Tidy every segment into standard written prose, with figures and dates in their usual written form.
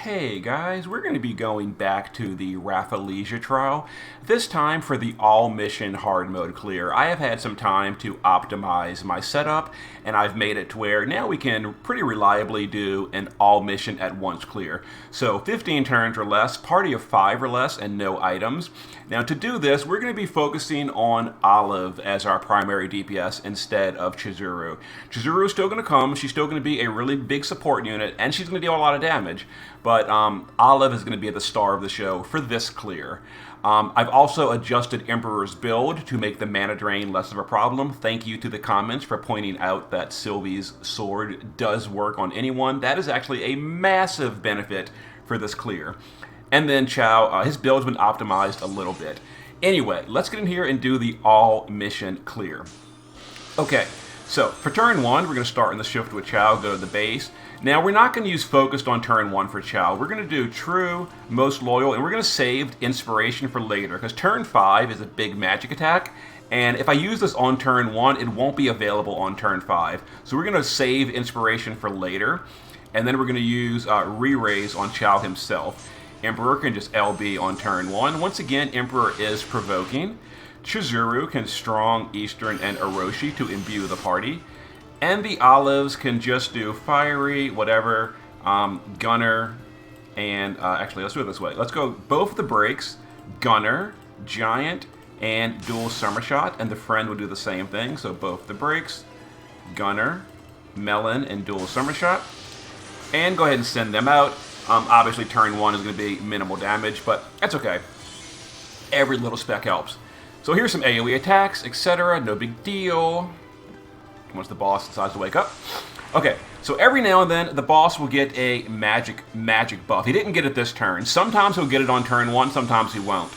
Hey guys, we're going to be going back to the Rafflesia trial, this time for the all-mission hard mode clear. I have had some time to optimize my setup, and I've made it to where now we can pretty reliably do an all-mission at once clear. So 15 turns or less, party of 5 or less, and no items. Now to do this, we're going to be focusing on Olive as our primary DPS instead of Chizuru. Chizuru is still going to come, she's still going to be a really big support unit, and she's going to deal a lot of damage. But Olive is going to be the star of the show for this clear. I've also adjusted Emperor's build to make the mana drain less of a problem. Thank you to the comments for pointing out that Sylvie's sword does work on anyone. That is actually a massive benefit for this clear. And then Chao, his build's been optimized a little bit. Anyway, let's get in here and do the all-mission clear. Okay, so for turn 1, we're going to start in the shift with Chao, go to the base. Now, we're not going to use Focused on turn 1 for Chao. We're going to do True, Most Loyal, and we're going to save Inspiration for later, because turn 5 is a big magic attack, and if I use this on turn 1, it won't be available on turn 5. So we're going to save Inspiration for later, and then we're going to use Re-Raise on Chao himself. Emperor can just LB on turn 1. Once again, Emperor is provoking. Chizuru can Strong, Eastern, and Orochi to imbue the party. And the Olives can just do Fiery, whatever, Gunner, and actually, let's do it this way. Let's go both the breaks, Gunner, Giant, and Dual Summer Shot, and the friend will do the same thing. So both the breaks, Gunner, Melon, and Dual Summer Shot. And go ahead and send them out. Obviously, turn 1 is going to be minimal damage, but that's okay. Every little speck helps. So here's some AoE attacks, etc. No big deal. Once the boss decides to wake up. Okay, so every now and then the boss will get a magic buff. He didn't get it this turn. Sometimes he'll get it on turn 1, sometimes he won't.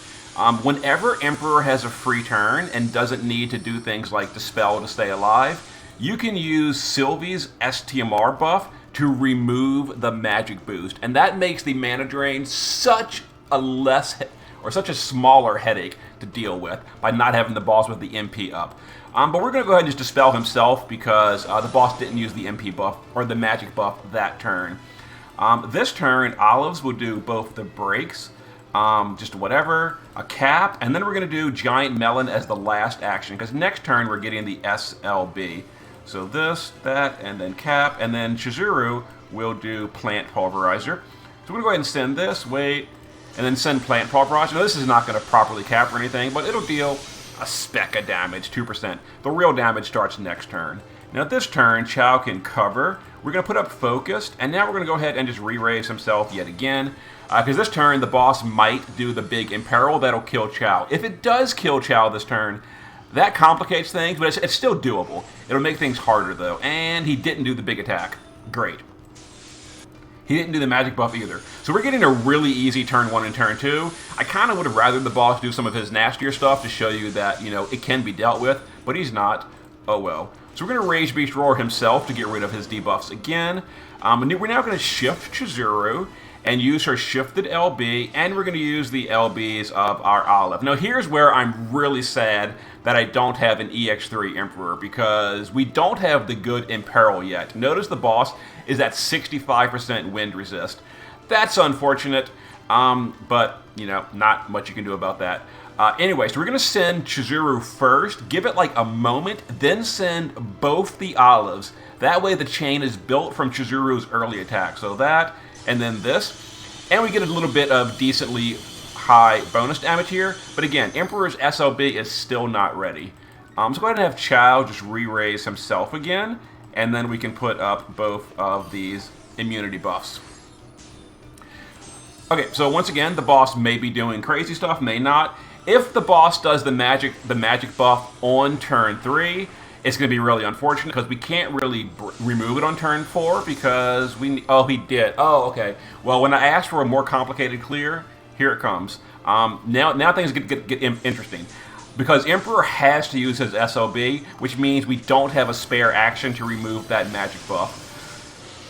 Whenever Emperor has a free turn and doesn't need to do things like Dispel to stay alive, you can use Sylvie's STMR buff to remove the magic boost. And that makes the mana drain such a smaller headache to deal with by not having the boss with the MP up. But we're going to go ahead and just Dispel himself because the boss didn't use the MP buff or the magic buff that turn. This turn, Olives will do both the breaks, just whatever, a cap, and then we're going to do Giant Melon as the last action because next turn we're getting the SLB. So this, that, and then cap, and then Chizuru will do Plant Pulverizer. So we're going to go ahead and send this, wait, and then send Plant Pulverizer. Now this is not going to properly cap or anything, but it'll deal a speck of damage, 2%. The real damage starts next turn. Now this turn, Chao can cover. We're going to put up Focused, and now we're going to go ahead and just re-raise himself yet again. Because this turn, the boss might do the big Imperil that'll kill Chao. If it does kill Chao this turn, that complicates things, but it's still doable. It'll make things harder, though. And he didn't do the big attack. Great. He didn't do the magic buff either. So we're getting a really easy turn 1 and turn 2. I kind of would have rather the boss do some of his nastier stuff to show you that, it can be dealt with, but he's not. Oh well. So we're going to Rage Beast Roar himself to get rid of his debuffs again. And we're now going to shift Chizuru and use her shifted LB, and we're going to use the LBs of our Olive. Now here's where I'm really sad that I don't have an EX3 Emperor, because we don't have the good Imperil yet. Notice the boss is at 65% wind resist. That's unfortunate, but, not much you can do about that. Anyway, so we're going to send Chizuru first, give it like a moment, then send both the Olives. That way the chain is built from Chizuru's early attack. So that, and then this, and we get a little bit of decently high bonus damage here. But again, Emperor's SLB is still not ready. So go ahead and have Chao just re-raise himself again, and then we can put up both of these immunity buffs. Okay, so once again, the boss may be doing crazy stuff, may not. If the boss does the magic buff on turn 3, it's going to be really unfortunate because we can't really remove it on turn 4 because oh, he did. Oh, okay. Well, when I asked for a more complicated clear, here it comes. Now things get interesting. Because Emperor has to use his SLB, which means we don't have a spare action to remove that magic buff.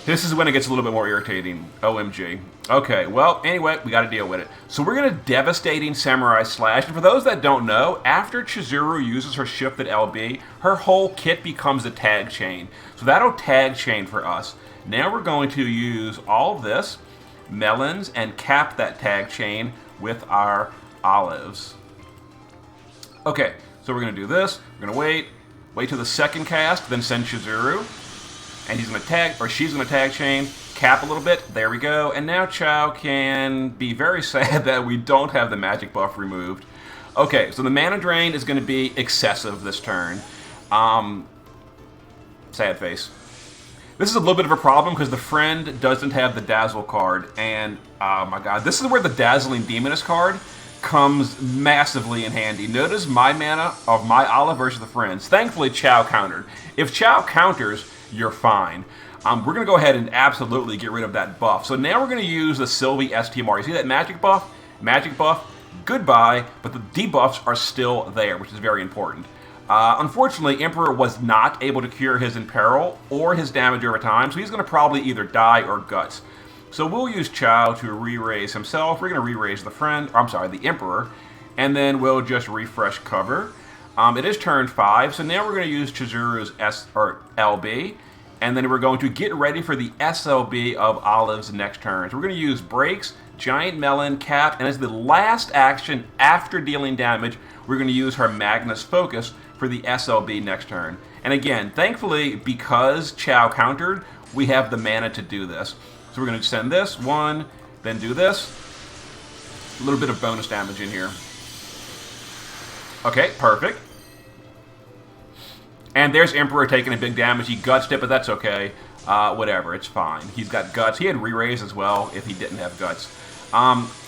This is when it gets a little bit more irritating. OMG. Okay, well, anyway, we got to deal with it. So we're going to Devastating Samurai Slash. And for those that don't know, after Chizuru uses her shifted LB, her whole kit becomes a tag chain. So that'll tag chain for us. Now we're going to use all of this. melons, and cap that tag chain with our olives. Okay, so we're going to do this. We're going to wait till the second cast, then send Chizuru. And he's going to tag, or she's going to tag chain, cap a little bit. There we go. And now Chao can be very sad that we don't have the magic buff removed. Okay, so the mana drain is going to be excessive this turn. Sad face. This is a little bit of a problem because the friend doesn't have the Dazzle card. And, oh my god, this is where the Dazzling Demoness card comes massively in handy. Notice my mana of my Olive versus the friends. Thankfully, Chao countered. If Chao counters, you're fine. We're going to go ahead and absolutely get rid of that buff. So now we're going to use the Sylvie STMR. You see that magic buff? Magic buff, goodbye, but the debuffs are still there, which is very important. Unfortunately, Emperor was not able to cure his Imperil or his damage over time, so he's going to probably either die or guts. So we'll use Chao to re-raise himself. We're going to re-raise the friend, or I'm sorry, the Emperor, and then we'll just refresh cover. It is turn 5, so now we're going to use Chizuru's LB, and then we're going to get ready for the SLB of Olive's next turn. So we're going to use Breaks, Giant Melon, Cap, and as the last action after dealing damage, we're going to use her Magnus Focus for the SLB next turn. And again, thankfully, because Chao countered, we have the mana to do this. So we're going to send this, one, then do this. A little bit of bonus damage in here. Okay, perfect. And there's Emperor taking a big damage. He gutsed it, but that's okay. Whatever, it's fine. He's got guts. He had re-raise as well if he didn't have guts.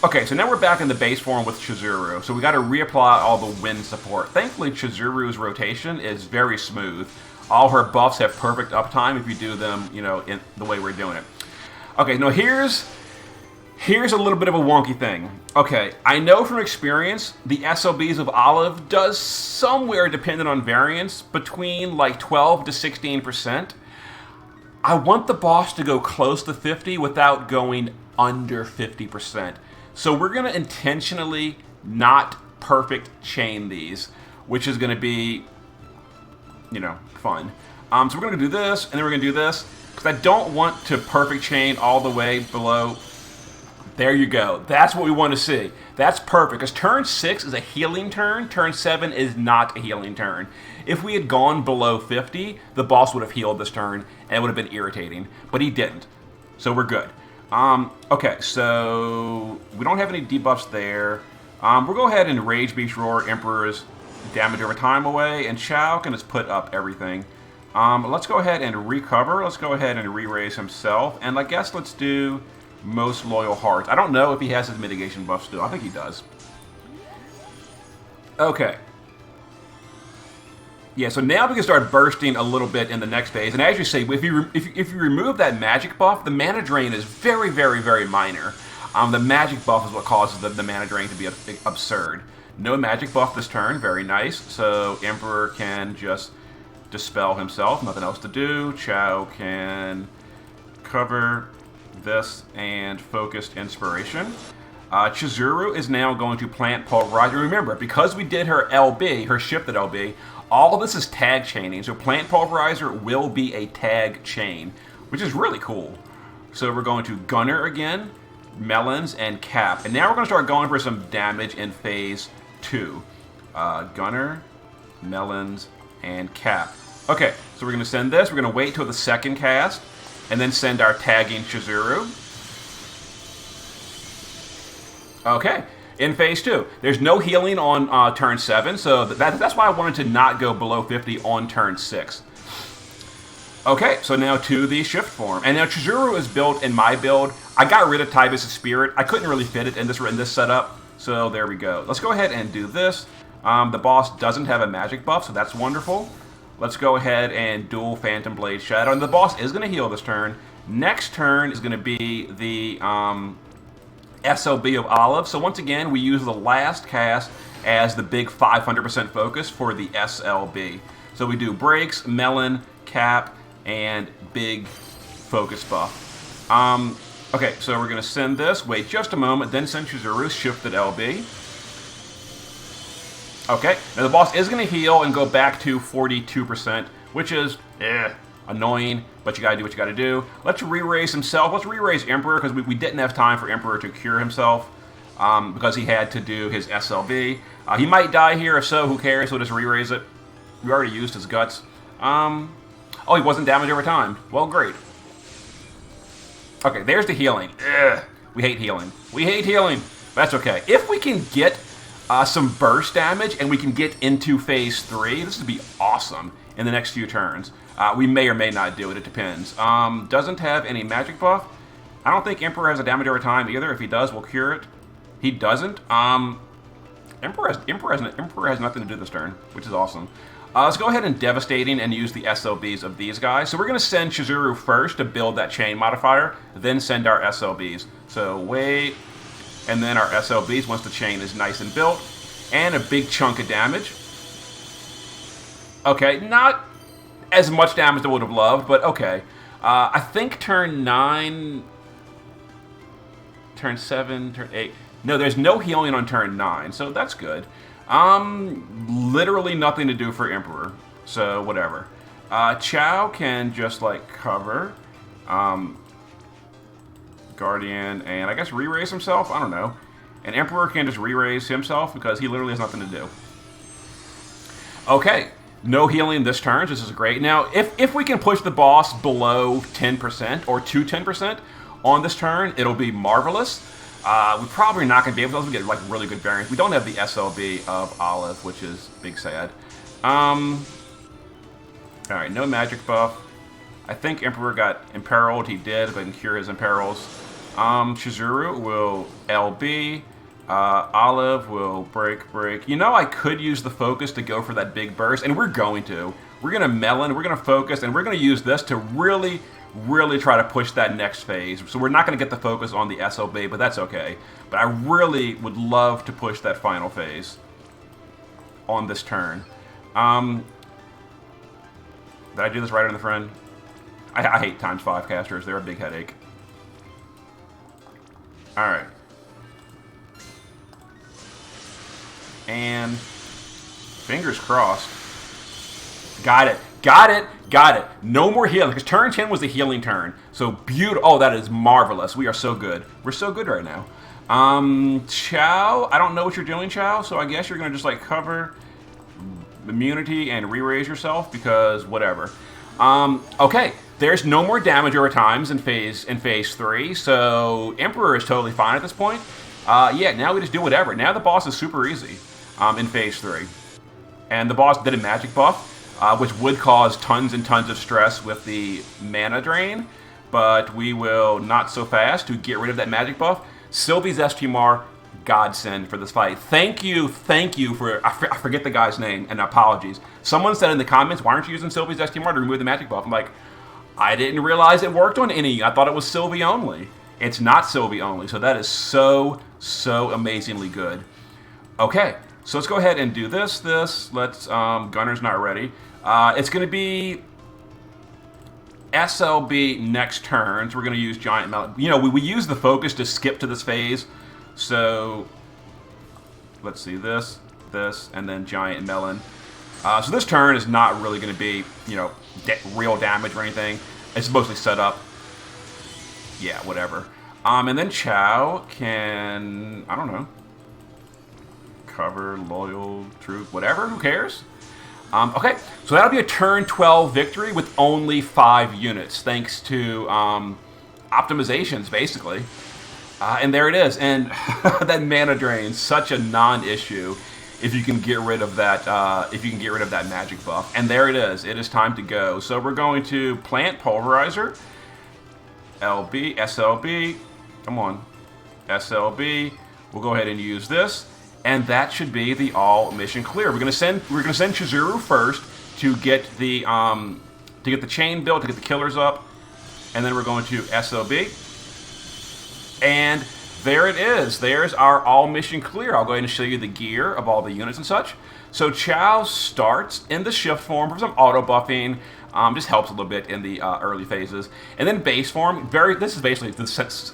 Okay, so now we're back in the base form with Chizuru. So we got to reapply all the wind support. Thankfully, Chizuru's rotation is very smooth. All her buffs have perfect uptime if you do them, you know, in the way we're doing it. Okay, now here's a little bit of a wonky thing. Okay, I know from experience the SLBs of Olive does somewhere, dependent on variance, between like 12 to 16%. I want the boss to go close to 50 without going under 50%. So we're going to intentionally not perfect chain these, which is going to be, you know, fun. So we're going to do this, and then we're going to do this, because I don't want to perfect chain all the way below. There you go. That's what we want to see. That's perfect, because turn 6 is a healing turn. Turn 7 is not a healing turn. If we had gone below 50, the boss would have healed this turn, and it would have been irritating. But he didn't. So we're good. Okay, so we don't have any debuffs there. We'll go ahead and Rage Beast Roar Emperor's damage over time away, and Chao can just put up everything. Let's go ahead and recover. Let's go ahead and re-raise himself, and I guess let's do Most Loyal Heart. I don't know if he has his mitigation buff still. I think he does. Okay. Yeah, so now we can start bursting a little bit in the next phase. And as you say, if you remove that magic buff, the mana drain is very, very, very minor. The magic buff is what causes the mana drain to be absurd. No magic buff this turn. Very nice. So Emperor can just dispel himself. Nothing else to do. Chao can cover this and Focused Inspiration. Chizuru is now going to plant Pulverizer. Remember, because we did her LB, her shifted LB, all of this is tag chaining. So Plant Pulverizer will be a tag chain, which is really cool. So we're going to Gunner again, Melons, and Cap. And now we're going to start going for some damage in phase 2. Gunner, Melons, and Cap. Okay, so we're going to send this. We're going to wait till the second cast, and then send our tagging Chizuru. Okay, in phase 2. There's no healing on turn 7, so that's why I wanted to not go below 50 on turn 6. Okay, so now to the shift form. And now Chizuru is built in my build. I got rid of Tibus' Spirit. I couldn't really fit it in this setup, so there we go. Let's go ahead and do this. The boss doesn't have a magic buff, so that's wonderful. Let's go ahead and dual Phantom Blade Shadow. And the boss is going to heal this turn. Next turn is going to be the SLB of Olive. So once again, we use the last cast as the big 500% focus for the SLB. So we do Breaks, Melon, Cap, and big focus buff. Okay, so we're going to send this. Wait just a moment, then send Chizuru's shifted LB. Okay, now the boss is going to heal and go back to 42%, which is, a Annoying, but you gotta do what you gotta do. Let's re-raise himself. Let's re-raise Emperor, because we didn't have time for Emperor to cure himself, because he had to do his SLB. He might die here, if so, who cares? We'll just re-raise it. We already used his guts. Oh, he wasn't damaged over time. Well, great. Okay, there's the healing. Ugh. We hate healing. We hate healing. That's okay. If we can get some burst damage and we can get into phase 3, this would be awesome in the next few turns. We may or may not do it. It depends. Doesn't have any magic buff. I don't think Emperor has a damage over time either. If he does, we'll cure it. He doesn't. Emperor has nothing to do this turn, which is awesome. Let's go ahead and Devastating and use the SLBs of these guys. So we're going to send Chizuru first to build that chain modifier, then send our SLBs. So wait, and then our SLBs once the chain is nice and built, and a big chunk of damage. Okay, not as much damage as I would have loved, but okay. I think turn 9, turn 7, turn 8. No, there's no healing on turn 9, so that's good. Literally nothing to do for Emperor, so whatever. Chow can just like cover, Guardian, and I guess re-raise himself. I don't know. And Emperor can just re-raise himself because he literally has nothing to do. Okay, no healing this turn. This is great. Now, if we can push the boss below 10% or to 10% on this turn, it'll be marvelous. We're probably not going to be able to get like really good variants. We don't have the SLB of Olive, which is big sad. Alright, no magic buff. I think Emperor got imperiled. He did, but I can cure his imperils. Chizuru will LB. Olive will break. You know, I could use the focus to go for that big burst, and we're going to. We're going to melon, we're going to focus, and we're going to use this to really try to push that next phase. So we're not going to get the focus on the SLB, but that's okay. But I really would love to push that final phase on this turn. Did I do this right on the friend? I hate ×5 casters. They're a big headache. Alright. And fingers crossed. Got it. No more healing, because turn 10 was the healing turn. So beautiful. Oh, that is marvelous. We are so good. We're so good right now. Chow, I don't know what you're doing, Chow, so I guess you're going to just like cover immunity and re-raise yourself, because whatever. Okay, there's no more damage over times in phase 3, so Emperor is totally fine at this point. Yeah, now we just do whatever. Now the boss is super easy in phase 3. And the boss did a magic buff, which would cause tons and tons of stress with the mana drain, but we will not so fast to get rid of that magic buff. Sylvie's STMR, godsend for this fight. Thank you for, I forget the guy's name, and apologies. Someone said in the comments, why aren't you using Sylvie's STMR to remove the magic buff? I'm like, I didn't realize it worked on any. I thought it was Sylvie only. It's not Sylvie only, so that is so amazingly good. Okay, so let's go ahead and do this. Let's, Gunner's not ready. It's going to be SLB next turn, so we're going to use Giant Melon. You know, we use the focus to skip to this phase, so let's see, this, and then Giant Melon. So this turn is not really going to be, you know, real damage or anything. It's mostly set up. Yeah, whatever. And then Chow can, I don't know, cover, loyal, truth, whatever, who cares? Okay, so that'll be a turn 12 victory with only 5 units, thanks to optimizations, basically. And there it is. And that mana drain, such a non-issue if you can get rid of that. That magic buff. And there it is. It is time to go. So we're going to plant Pulverizer. LB, SLB. Come on, SLB. We'll go ahead and use this. And that should be the all mission clear. We're gonna send Chizuru first to get the chain built, to get the killers up, and then we're going to SLB. And there it is. There's our all mission clear. I'll go ahead and show you the gear of all the units and such. So Chow starts in the shift form for some auto buffing. Just helps a little bit in the early phases. And then base form. This is basically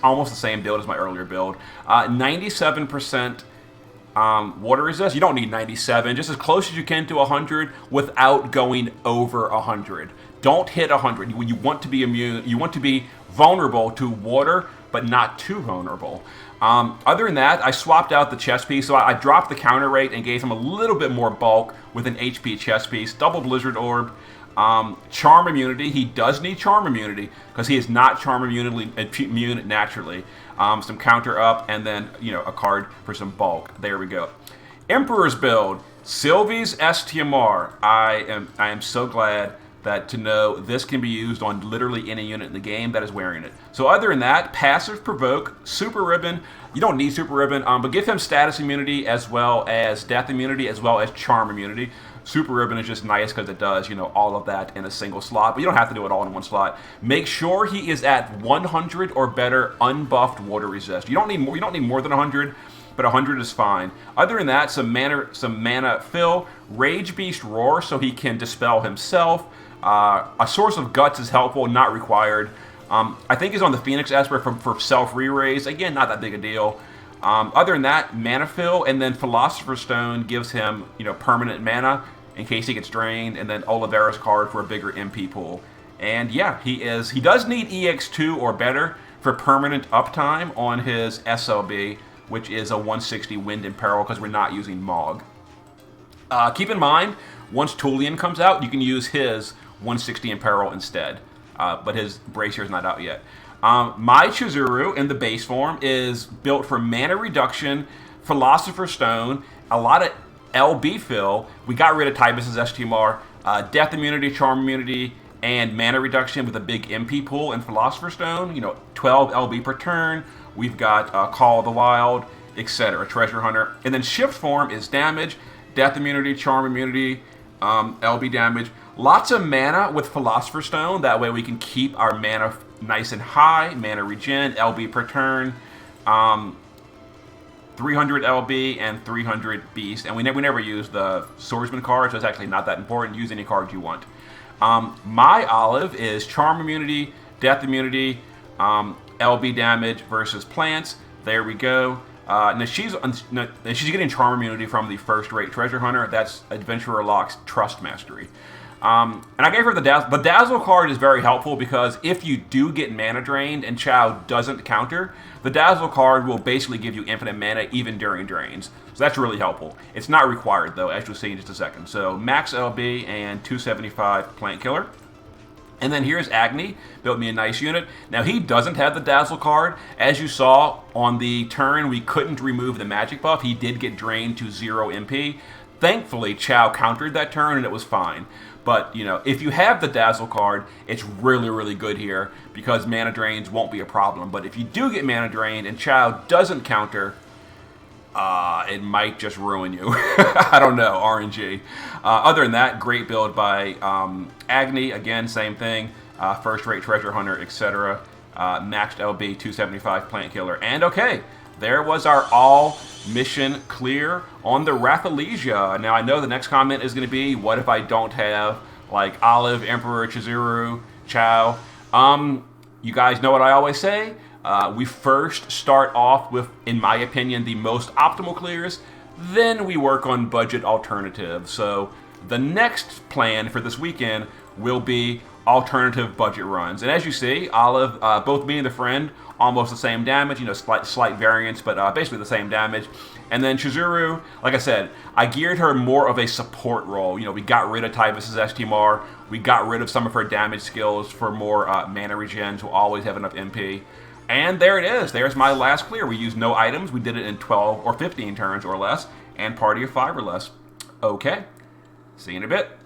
almost the same build as my earlier build. 97%. Water resist, you don't need 97, just as close as you can to 100 without going over 100. don't hit 100. You want to be immune. You want to be vulnerable to water, but not too vulnerable. Other than that, I swapped out the chest piece, so I dropped the counter rate and gave him a little bit more bulk with an HP chest piece. Double Blizzard Orb. Charm immunity. He does need charm immunity because he is not charm immune naturally. Some counter up, and then a card for some bulk. There we go. Emperor's build. Sylvie's STMR. I am so glad to know this can be used on literally any unit in the game that is wearing it. So other than that, passive provoke, super ribbon. You don't need super ribbon, but give him status immunity as well as death immunity as well as charm immunity. Super ribbon is just nice because it does all of that in a single slot, but you don't have to do it all in one slot. Make sure he is at 100 or better unbuffed water resist. You don't need more. You don't need more than 100. But 100 is fine. Other than that, some mana fill, Rage Beast Roar so he can dispel himself. A Source of Guts is helpful, not required. I think he's on the Phoenix Esper for self re-raise. Again, not that big a deal. Other than that, mana fill, and then Philosopher's Stone gives him permanent mana in case he gets drained, and then Olivera's card for a bigger MP pool. And yeah, he does need EX2 or better for permanent uptime on his SLB, which is a 160 Wind and Peril because we're not using Mog. Keep in mind, once Tulian comes out, you can use his 160 Imperil instead, but his Bracier is not out yet. My Chizuru in the base form is built for mana reduction, Philosopher's Stone, a lot of LB fill. We got rid of Tybus's STMR, death immunity, charm immunity, and mana reduction with a big MP pool and Philosopher's Stone. 12 LB per turn. We've got Call of the Wild, etc. Treasure Hunter. And then shift form is damage, death immunity, charm immunity, LB damage. Lots of mana with Philosopher's Stone. That way we can keep our mana nice and high. Mana regen, LB per turn. 300 LB and 300 Beast. And we never use the Swordsman card, so it's actually not that important. Use any card you want. My Olive is charm immunity, death immunity, LB damage versus plants. There we go. Now she's getting charm immunity from the first-rate treasure hunter. That's Adventurer Locke's Trust Mastery. And I gave her the Dazzle. The Dazzle card is very helpful because if you do get mana drained and Chow doesn't counter, the Dazzle card will basically give you infinite mana even during drains. So that's really helpful. It's not required though, as you'll see in just a second. So max LB and 275 Plant Killer. And then here's Agni, built me a nice unit. Now he doesn't have the Dazzle card. As you saw on the turn, we couldn't remove the magic buff. He did get drained to 0 MP. Thankfully, Chow countered that turn and it was fine. But, if you have the Dazzle card, it's really, really good here because mana drains won't be a problem. But if you do get mana drained and Chow doesn't counter, it might just ruin you. I don't know, RNG. Other than that, great build by Agni. Again, same thing. First-rate treasure hunter, etc. Maxed LB, 275 Plant Killer. And okay, there was our all mission clear on the Rafflesia. Now, I know the next comment is going to be, what if I don't have, like, Olive, Emperor, Chizuru, Chow? You guys know what I always say. We first start off with, in my opinion, the most optimal clears. Then we work on budget alternatives. So the next plan for this weekend will be alternative budget runs. And as you see, Olive, both me and the friend, almost the same damage, slight variance, but basically the same damage. And then Chizuru, like I said, I geared her more of a support role. We got rid of Tybus's STMR. We got rid of some of her damage skills for more mana regen to always have enough MP. And there it is. There's my last clear. We used no items. We did it in 12 or 15 turns or less, and party of 5 or less. Okay. See you in a bit.